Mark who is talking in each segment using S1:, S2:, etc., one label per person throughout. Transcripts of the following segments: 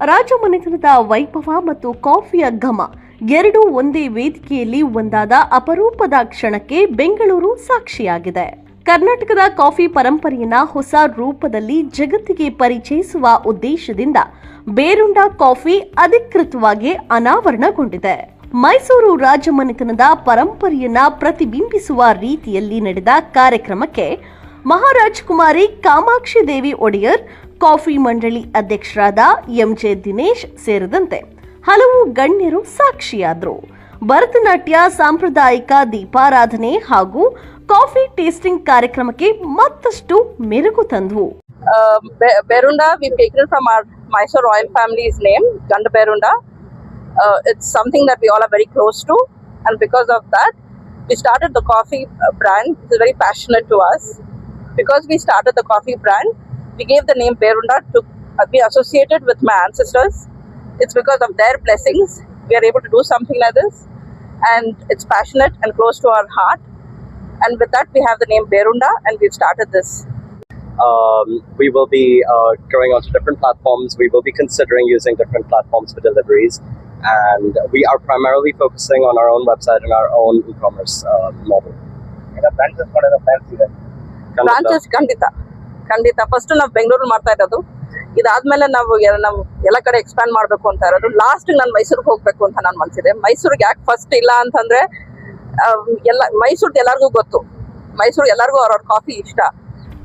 S1: ರಾಜಮನೆತನದ ವೈಭವ ಮತ್ತು ಕಾಫಿಯ ಘಮ ಎರಡೂ ಒಂದೇ ವೇದಿಕೆಯಲ್ಲಿ ಒಂದಾದ ಅಪರೂಪದ ಕ್ಷಣಕ್ಕೆ ಬೆಂಗಳೂರು ಸಾಕ್ಷಿಯಾಗಿದೆ. ಕರ್ನಾಟಕದ ಕಾಫಿ ಪರಂಪರೆಯನ್ನ ಹೊಸ ರೂಪದಲ್ಲಿ ಜಗತ್ತಿಗೆ ಪರಿಚಯಿಸುವ ಉದ್ದೇಶದಿಂದ ಬೇರುಂಡ ಕಾಫಿ ಅಧಿಕೃತವಾಗಿ ಅನಾವರಣಗೊಂಡಿದೆ. ಮೈಸೂರು ರಾಜಮನೆತನದ ಪರಂಪರೆಯನ್ನ ಪ್ರತಿಬಿಂಬಿಸುವ ರೀತಿಯಲ್ಲಿ ನಡೆದ ಕಾರ್ಯಕ್ರಮಕ್ಕೆ ಮಹಾರಾಜ್ ಕುಮಾರಿ ಕಾಮಾಕ್ಷಿ ದೇವಿ ಒಡೆಯರ್, ಕಾಫಿ ಮಂಡಳಿ ಅಧ್ಯಕ್ಷರಾದ ಎಂಜೆ ದಿನೇಶ್ ಸೇರಿದಂತೆ ಹಲವು ಗಣ್ಯರು ಸಾಕ್ಷಿಯಾದರು. ಭರತನಾಟ್ಯ, ಸಾಂಪ್ರದಾಯಿಕ ದೀಪಾರಾಧನೆ ಹಾಗೂ ಕಾಫಿ ಟೇಸ್ಟಿಂಗ್ ಕಾರ್ಯಕ್ರಮಕ್ಕೆ ಮತ್ತಷ್ಟು ಮೆರುಗು ತಂದವು.
S2: Berunda we've taken from our Mysore royal family's name, Ganda Berunda. It's something that we all are very close to, and because of that we started the coffee brand. It's very passionate to us. Because we started the coffee brand, we gave the name Berunda to be associated with my ancestors. It's because of their blessings we are able to do something like this, and it's passionate and close to our heart. And with that we have the name Berunda, and we've started this.
S3: We will be going onto different platforms. We will be considering using different platforms for deliveries, and we are primarily focusing on our own website and our own e-commerce model.
S2: Branches ಖಂಡಿತ first ನಾವು ಬೆಂಗಳೂರಲ್ಲಿ ಮಾಡ್ತಾ ಇರೋದು. ಇದಾದ್ಮೇಲೆ ನಾವು ಎಲ್ಲ ಕಡೆ expand ಮಾಡಬೇಕು ಅಂತ ಇರೋದು. ಲಾಸ್ಟ್ ನಾನು ಮೈಸೂರಿಗೆ ಹೋಗ್ಬೇಕು ಅಂತ ನಾನು ಮನ್ಸಿದೆ. ಮೈಸೂರಿಗೆ ಯಾಕೆ ಫಸ್ಟ್ ಇಲ್ಲ ಅಂತಂದ್ರೆ ಮೈಸೂರ್ದು ಎಲ್ಲರಿಗೂ ಗೊತ್ತು, ಮೈಸೂರು ಎಲ್ಲರಿಗೂ ಅವ್ರವ್ರ ಕಾಫಿ ಇಷ್ಟ.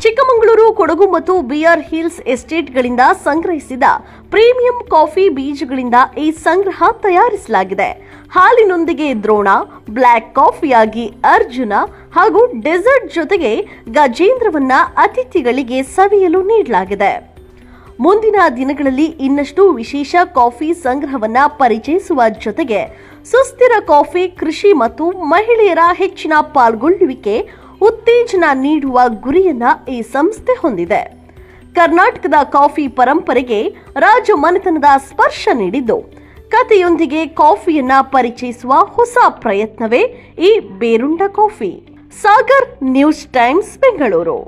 S1: ಚಿಕ್ಕಮಗಳೂರು, ಕೊಡಗು ಮತ್ತು ಬಿಆರ್ ಹಿಲ್ಸ್ ಎಸ್ಟೇಟ್ಗಳಿಂದ ಸಂಗ್ರಹಿಸಿದ ಪ್ರೀಮಿಯಂ ಕಾಫಿ ಬೀಜಗಳಿಂದ ಈ ಸಂಗ್ರಹ ತಯಾರಿಸಲಾಗಿದೆ. ಹಾಲಿನೊಂದಿಗೆ ದ್ರೋಣ, ಬ್ಲ್ಯಾಕ್ ಕಾಫಿಯಾಗಿ ಅರ್ಜುನ ಹಾಗೂ ಡೆಸರ್ಟ್ ಜೊತೆಗೆ ಗಜೇಂದ್ರವನ್ನ ಅತಿಥಿಗಳಿಗೆ ಸವಿಯಲು ನೀಡಲಾಗಿದೆ. ಮುಂದಿನ ದಿನಗಳಲ್ಲಿ ಇನ್ನಷ್ಟು ವಿಶೇಷ ಕಾಫಿ ಸಂಗ್ರಹವನ್ನ ಪರಿಚಯಿಸುವ ಜೊತೆಗೆ ಸುಸ್ಥಿರ ಕಾಫಿ ಕೃಷಿ ಮತ್ತು ಮಹಿಳೆಯರ ಹೆಚ್ಚಿನ ಪಾಲ್ಗೊಳ್ಳುವಿಕೆ ಉತ್ತೇಜನ ನೀಡುವ ಗುರಿಯನ್ನ ಈ ಸಂಸ್ಥೆ ಹೊಂದಿದೆ. ಕರ್ನಾಟಕದ ಕಾಫಿ ಪರಂಪರೆಗೆ ರಾಜಮನೆತನದ ಸ್ಪರ್ಶ ನೀಡಿದ್ದು, ಕಥೆಯೊಂದಿಗೆ ಕಾಫಿಯನ್ನ ಪರಿಚಯಿಸುವ ಹೊಸ ಪ್ರಯತ್ನವೇ ಈ Berunda coffee. Sagar, News Times, Bengaluru.